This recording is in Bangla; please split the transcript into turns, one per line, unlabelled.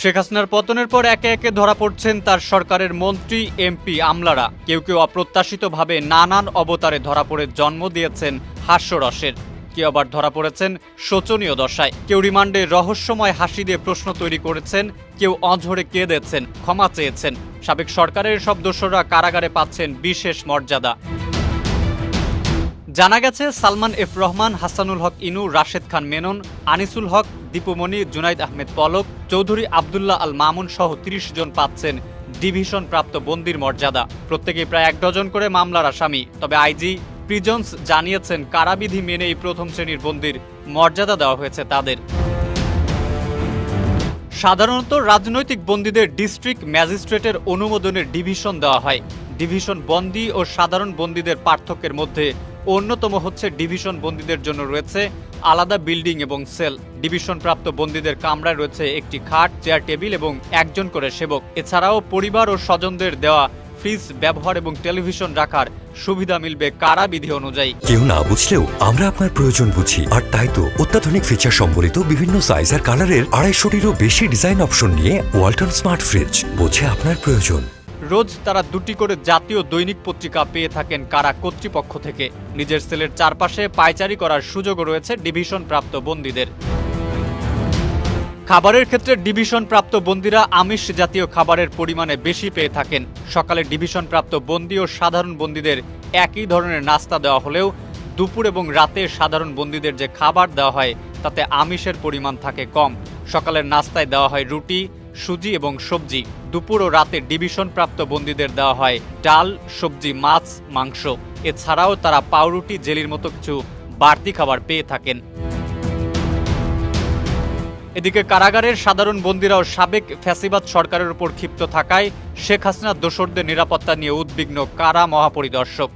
শেখ হাসিনার পতনের পর একে একে ধরা পড়ছেন তার সরকারের মন্ত্রী, এমপি, আমলারা। কেউ কেউ অপ্রত্যাশিতভাবে নানান অবতারে ধরা পড়ে জন্ম দিয়েছেন হাস্যরসের, কেউ আবার ধরা পড়েছেন শোচনীয় দশায়। কেউ রিমান্ডে রহস্যময় হাসি দিয়ে প্রশ্ন তৈরি করেছেন, কেউ অঝরে কেঁদেছেন, ক্ষমা চেয়েছেন। সাবেক সরকারের সব দোসররা কারাগারে পাচ্ছেন বিশেষ মর্যাদা। জানা গেছে সালমান এফ রহমান, হাসানুল হক ইনু, রাশেদ খান মেনন, আনিসুল হক, দীপুমণি, জুনাইদ আহমেদ পলক, চৌধুরী আবদুল্লাহ আল মামুন সহ ৩০ জন পাচ্ছেন ডিভিশন প্রাপ্ত বন্দির মর্যাদা। প্রত্যেকেই প্রায় ১ ডজন করে মামলার আসামি। তবে আইজি প্রিজন্স জানিয়েছেন, কারাবিধি মেনেই প্রথম শ্রেণীর বন্দির মর্যাদা দেওয়া হয়েছে তাদের। সাধারণত রাজনৈতিক বন্দীদের ডিস্ট্রিক্ট ম্যাজিস্ট্রেটের অনুমোদনের ডিভিশন দেওয়া হয়। ডিভিশন বন্দী ও সাধারণ বন্দীদের পার্থক্যের মধ্যে অন্যতম হচ্ছে ডিভিশন বন্দীদের জন্য রয়েছে আলাদা বিল্ডিং এবং সেল। ডিভিশন প্রাপ্ত বন্দীদের কামরায় রয়েছে একটি খাট, চেয়ার, টেবিল এবং একজন করে সেবক। এছাড়াও পরিবার ও স্বজনদের দেওয়া ফ্রিজ ব্যবহার এবং টেলিভিশন রাখার সুবিধা মিলবে কারাবিধি অনুযায়ী।
কেউ না বুঝলেও আমরা আপনার প্রয়োজন বুঝি, আর তাই তো অত্যাধুনিক ফিচার সম্বলিত বিভিন্ন সাইজ আর কালারের 250-টিরও বেশি ডিজাইন অপশন নিয়ে ওয়ালটন স্মার্ট ফ্রিজ বোঝে আপনার প্রয়োজন।
রোজ তারা 2টি করে জাতীয় দৈনিক পত্রিকা পেয়ে থাকেন কারা কর্তৃপক্ষ থেকে। নিজের সেলের চারপাশে পায়চারি করার সুযোগও রয়েছে ডিভিশন প্রাপ্ত বন্দীদের। খাবারের ক্ষেত্রে ডিভিশন প্রাপ্ত বন্দীরা আমিষ জাতীয় খাবারের পরিমাণে বেশি পেয়ে থাকেন। সকালে ডিভিশন প্রাপ্ত বন্দী ও সাধারণ বন্দীদের একই ধরনের নাস্তা দেওয়া হলেও দুপুর এবং রাতে সাধারণ বন্দীদের যে খাবার দেওয়া হয় তাতে আমিষের পরিমাণ থাকে কম। সকালের নাস্তায় দেওয়া হয় রুটি, সুজি এবং সবজি। দুপুর ও রাতে ডিভিশন প্রাপ্ত বন্দীদের দেওয়া হয় ডাল, সবজি, মাছ, মাংস। এছাড়াও তারা পাউরুটি, জেলির মতো কিছু বাড়তি খাবার পেয়ে থাকেন। এদিকে কারাগারের সাধারণ বন্দীরাও সাবেক ফ্যাসিবাদ সরকারের উপর ক্ষিপ্ত থাকায় শেখ হাসিনার দোসরদের নিরাপত্তা নিয়ে উদ্বিগ্ন কারা মহাপরিদর্শক।